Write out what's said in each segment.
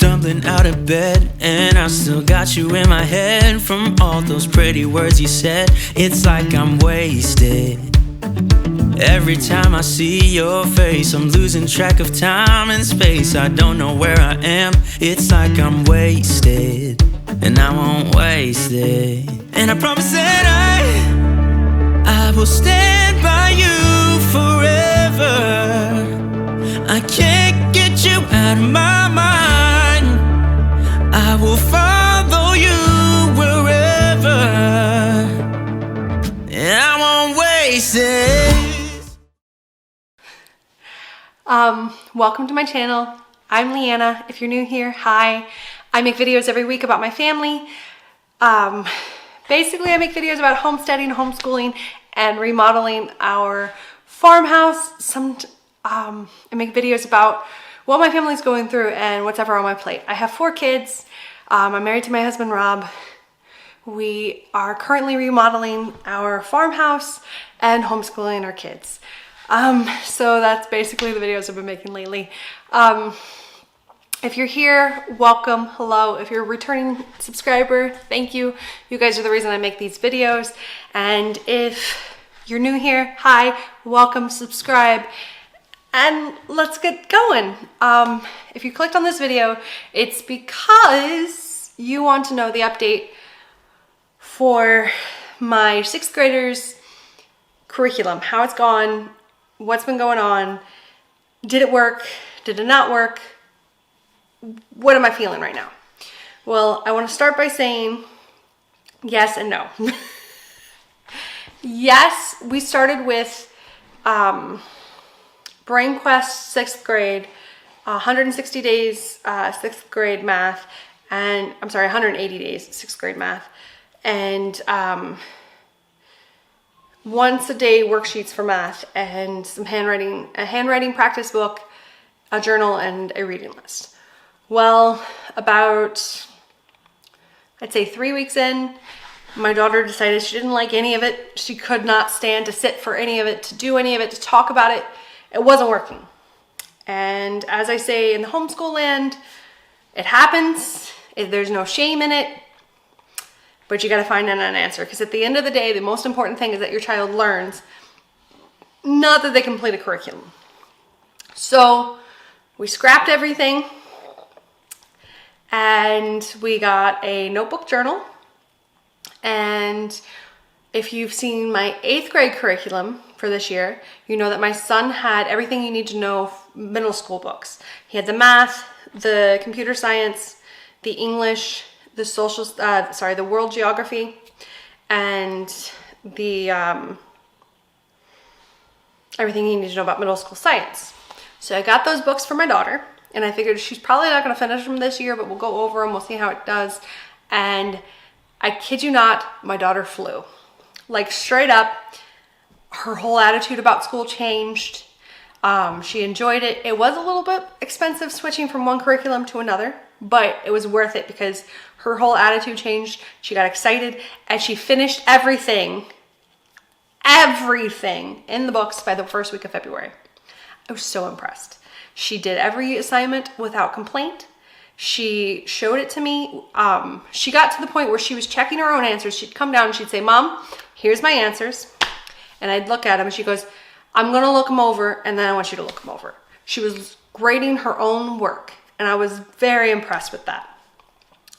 stumbling out of bed, and I still got you in my head from all those pretty words you said. It's like I'm wasted. Every time I see your face, I'm losing track of time and space. I don't know where I am. It's like I'm wasted, and I won't waste it. And I promise that I will stand by you forever. I can't get you out of my mind. I will follow you wherever, and I won't waste it. Welcome to my channel. I'm Leanna. If you're new here, hi. I make videos every week about my family. Basically, I make videos about homesteading, homeschooling, and remodeling our farmhouse. I make videos about what my family's going through and what's ever on my plate. I have 4 kids. I'm married to my husband, Rob. We are currently remodeling our farmhouse and homeschooling our kids. So that's basically the videos I've been making lately. If you're here, welcome, hello. If you're a returning subscriber, thank you. You guys are the reason I make these videos. And if you're new here, hi, welcome, subscribe, and let's get going. If you clicked on this video, it's because you want to know the update for my 6th graders curriculum, how it's gone, what's been going on, did it work, did it not work, what am I feeling right now? Well, I want to start by saying yes and no. Yes, we started with Brain Quest 6th grade, 160 days 6th grade math, and I'm sorry, 180 days 6th grade math, and once a day worksheets for math, and some handwriting, a handwriting practice book, a journal, and a reading list. Well, about, I'd say 3 weeks in, my daughter decided she didn't like any of it. She could not stand to sit for any of it, to do any of it, to talk about it. It wasn't working. And as I say in the homeschool land, it happens. There's no shame in it. But you got to find an answer, because at the end of the day, the most important thing is that your child learns, not that they complete a curriculum. So we scrapped everything, and we got a notebook journal. And if you've seen my 8th grade curriculum for this year, you know that my son had everything you need to know middle school books. He had the math, the computer science, the English, the social, the world geography, and the everything you need to know about middle school science. So I got those books for my daughter, and I figured she's probably not going to finish them this year, but we'll go over them, we'll see how it does. And I kid you not, my daughter flew. Like straight up, her whole attitude about school changed. She enjoyed it. It was a little bit expensive switching from one curriculum to another, but it was worth it because her whole attitude changed. She got excited, and she finished everything in the books by the first week of February. I was so impressed. She did every assignment without complaint. She showed it to me. She got to the point where she was checking her own answers. She'd come down and she'd say, "Mom, here's my answers." And I'd look at them and she goes, "I'm going to look them over, and then I want you to look them over." She was grading her own work, and I was very impressed with that.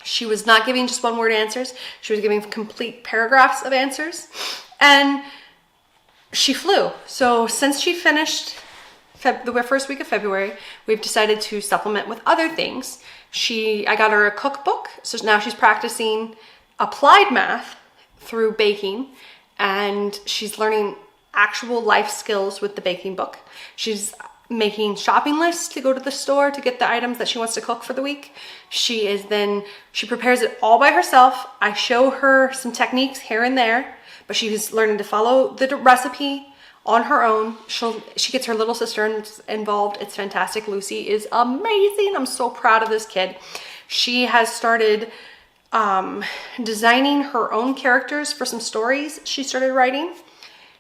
She was not giving just one-word answers. She was giving complete paragraphs of answers, and she flew. So since she finished the first week of February, we've decided to supplement with other things. I got her a cookbook, so now she's practicing applied math through baking, and she's learning actual life skills with the baking book. She's making shopping lists to go to the store to get the items that she wants to cook for the week. She prepares it all by herself. I show her some techniques here and there, but she's learning to follow the recipe on her own. She gets her little sister involved. It's fantastic. Lucy is amazing. I'm so proud of this kid. She has started designing her own characters for some stories she started writing.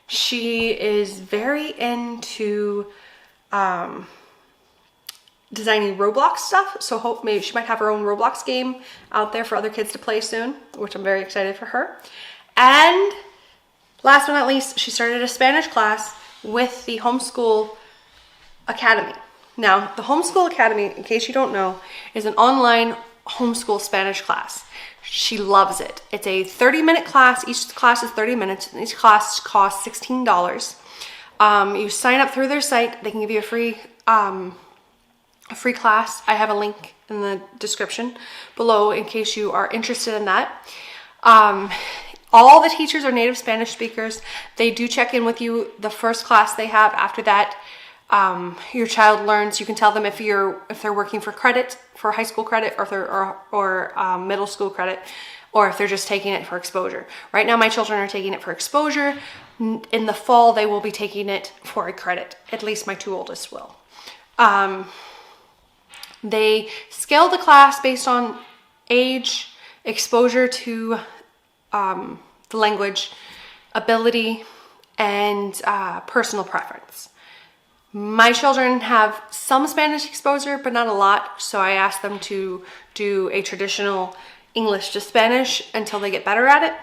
She is very into designing Roblox stuff. So hope maybe she might have her own Roblox game out there for other kids to play soon, which I'm very excited for her. And last but not least, she started a Spanish class with the Homeschool Academy. Now, the Homeschool Academy, in case you don't know, is an online homeschool Spanish class. She loves it. It's a 30-minute class. Each class is 30 minutes, and each class costs $16. You sign up through their site. They can give you a free class. I have a link in the description below in case you are interested in that. All the teachers are native Spanish speakers. They do check in with you the first class they have. After that, your child learns. You can tell them if they're working for credit, for high school credit, or middle school credit, or if they're just taking it for exposure. Right now, my children are taking it for exposure. In the fall, they will be taking it for a credit. At least my two oldest will. They scale the class based on age, exposure to the language, ability, and personal preference. My children have some Spanish exposure, but not a lot, so I asked them to do a traditional English to Spanish until they get better at it.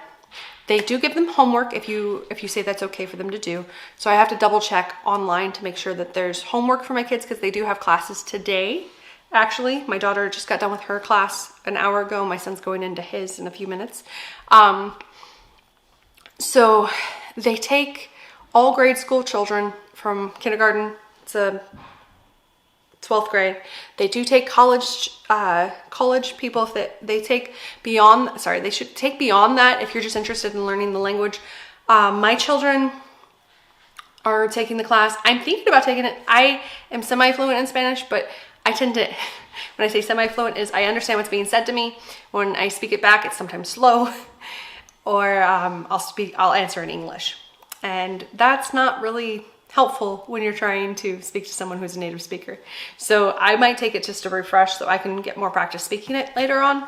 They do give them homework if you say that's okay for them to do. So I have to double check online to make sure that there's homework for my kids, because they do have classes today. Actually, my daughter just got done with her class an hour ago. My son's going into his in a few minutes. So they take all grade school children from kindergarten to 12th grade. They do take college people. If they take beyond, they should take beyond that if you're just interested in learning the language. My children are taking the class. I'm thinking about taking it. I am semi-fluent in Spanish, but I tend to, when I say semi-fluent, is I understand what's being said to me. When I speak it back, it's sometimes slow, or I'll answer in English. And that's not really helpful when you're trying to speak to someone who's a native speaker. So I might take it just to refresh so I can get more practice speaking it later on.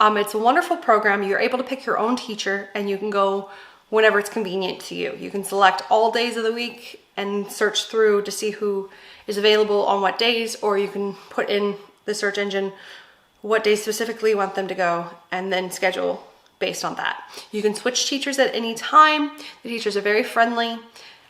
It's a wonderful program. You're able to pick your own teacher, and you can go whenever it's convenient to you. You can select all days of the week and search through to see who is available on what days, or you can put in the search engine what days specifically you want them to go, and then schedule based on that. You can switch teachers at any time. The teachers are very friendly.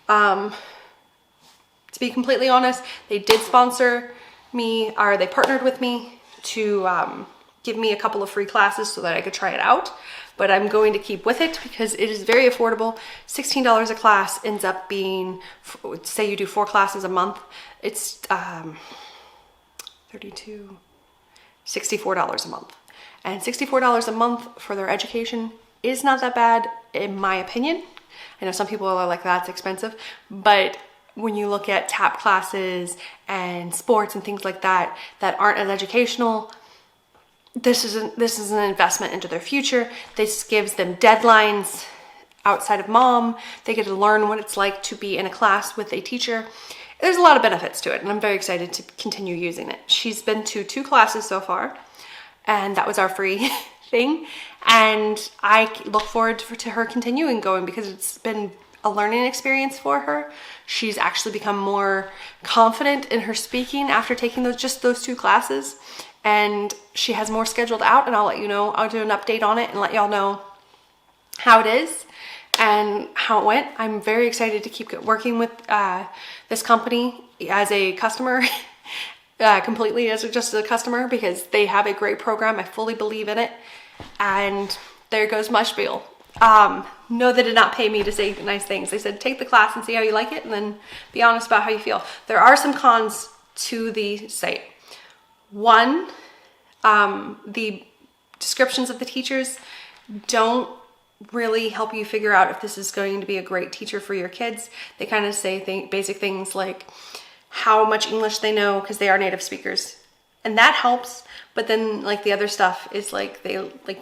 To be completely honest, they did sponsor me, or they partnered with me to give me a couple of free classes so that I could try it out. But I'm going to keep with it because it is very affordable. $16 a class ends up being, say you do 4 classes a month, it's $64 a month. And $64 a month for their education is not that bad, in my opinion. I know some people are like, that's expensive, but when you look at tap classes and sports and things like that that aren't as educational, this is an investment into their future. This gives them deadlines outside of mom. They get to learn what it's like to be in a class with a teacher. There's a lot of benefits to it, and I'm very excited to continue using it. She's been to 2 classes so far, and that was our free thing. And I look forward to her continuing going because it's been a learning experience for her. She's actually become more confident in her speaking after taking those 2 classes. And she has more scheduled out, and I'll let you know. I'll do an update on it and let y'all know how it is and how it went. I'm very excited to keep working with this company as a customer, completely as just a customer, because they have a great program. I fully believe in it. And there goes my spiel. No, they did not pay me to say nice things. They said, take the class and see how you like it, and then be honest about how you feel. There are some cons to the site. One, the descriptions of the teachers don't really help you figure out if this is going to be a great teacher for your kids. They kind of say basic things like how much English they know, because they are native speakers. And that helps, but then like the other stuff is like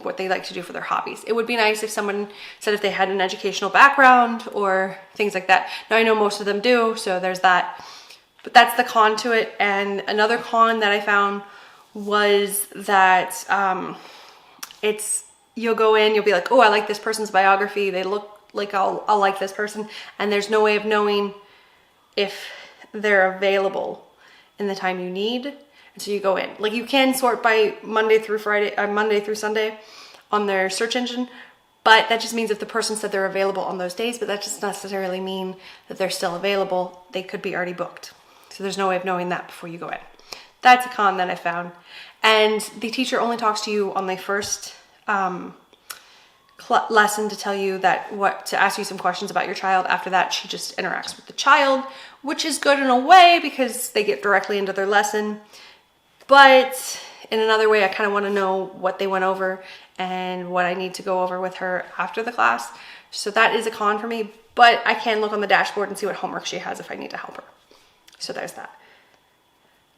what they like to do for their hobbies. It would be nice if someone said if they had an educational background or things like that. Now I know most of them do, so there's that. But that's the con to it. And another con that I found was that you'll go in, you'll be like, oh, I like this person's biography. They look like I'll like this person. And there's no way of knowing if they're available in the time you need. And so you go in. Like, you can sort by Monday through Sunday on their search engine, but that just means if the person said they're available on those days, but that doesn't necessarily mean that they're still available. They could be already booked. So there's no way of knowing that before you go in. That's a con that I found. And the teacher only talks to you on the first lesson to tell you to ask you some questions about your child. After that, she just interacts with the child, which is good in a way because they get directly into their lesson. But in another way, I kind of want to know what they went over and what I need to go over with her after the class. So that is a con for me, but I can look on the dashboard and see what homework she has if I need to help her. So there's that.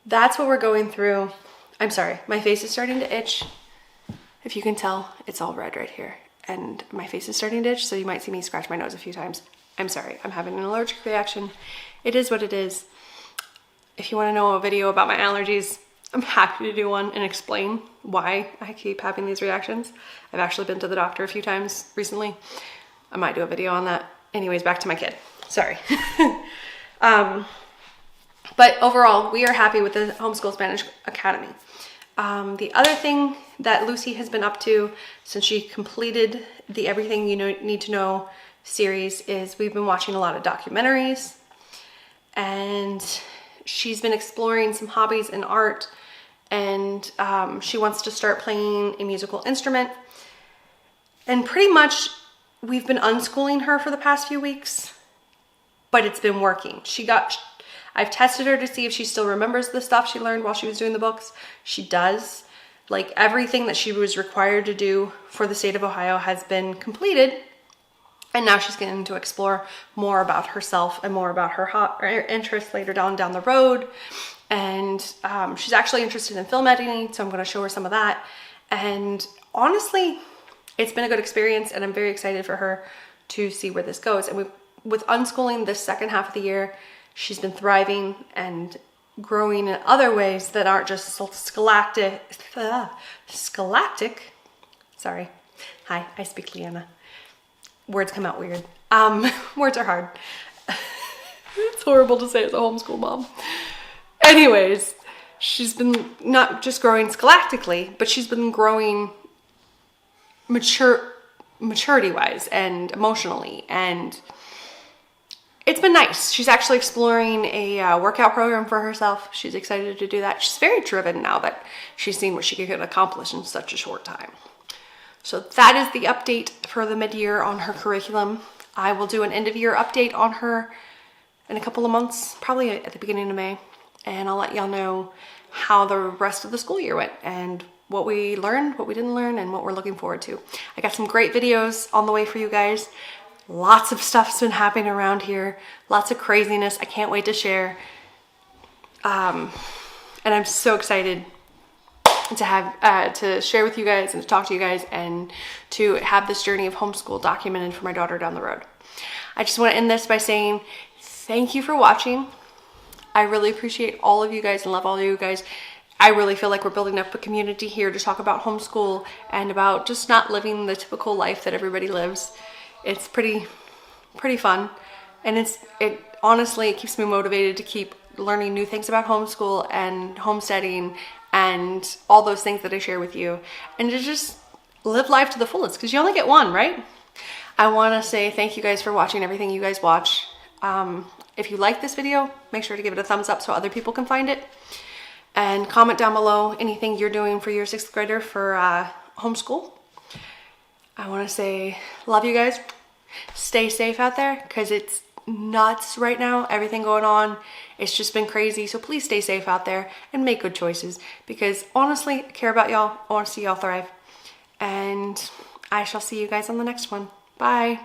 That's what we're going through. I'm sorry, my face is starting to itch. If you can tell, it's all red right here. And my face is starting to itch, so you might see me scratch my nose a few times. I'm sorry, I'm having an allergic reaction. It is what it is. If you want to know a video about my allergies, I'm happy to do one and explain why I keep having these reactions. I've actually been to the doctor a few times recently. I might do a video on that. Anyways, back to my kid. Sorry. But overall, we are happy with the Homeschool Spanish Academy. The other thing that Lucy has been up to since she completed the Everything You Need to Know series is we've been watching a lot of documentaries, and she's been exploring some hobbies in art, and she wants to start playing a musical instrument. And pretty much we've been unschooling her for the past few weeks, but it's been working. I've tested her to see if she still remembers the stuff she learned while she was doing the books. She does. Like, everything that she was required to do for the state of Ohio has been completed. And now she's getting to explore more about herself and more about her interests later down the road. And she's actually interested in film editing, so I'm going to show her some of that. And honestly, it's been a good experience, and I'm very excited for her to see where this goes. And with unschooling this second half of the year, she's been thriving and growing in other ways that aren't just scholastic. Sorry. Hi, I speak Leanna. Words come out weird. Words are hard. It's horrible to say as a homeschool mom. Anyways, she's been not just growing scholastically, but she's been growing maturity-wise and emotionally, and it's been nice. She's actually exploring a workout program for herself. She's excited to do that. She's very driven now that she's seen what she can accomplish in such a short time. So that is the update for the mid-year on her curriculum. I will do an end-of-year update on her in a couple of months, probably at the beginning of May. And I'll let y'all know how the rest of the school year went and what we learned, what we didn't learn, and what we're looking forward to. I got some great videos on the way for you guys. Lots of stuff's been happening around here. Lots of craziness. I can't wait to share. And I'm so excited to have to share with you guys and to talk to you guys and to have this journey of homeschool documented for my daughter down the road. I just want to end this by saying thank you for watching. I really appreciate all of you guys and love all of you guys. I really feel like we're building up a community here to talk about homeschool and about just not living the typical life that everybody lives. It's pretty fun, and it honestly keeps me motivated to keep learning new things about homeschool and homesteading and all those things that I share with you, and to just live life to the fullest, because you only get one, right? I want to say thank you guys for watching everything you guys watch. If you like this video, make sure to give it a thumbs up so other people can find it, and comment down below anything you're doing for your 6th grader for homeschool. I want to say love you guys. Stay safe out there because it's nuts right now. Everything going on. It's just been crazy. So please stay safe out there and make good choices, because honestly, I care about y'all. I want to see y'all thrive. And I shall see you guys on the next one. Bye.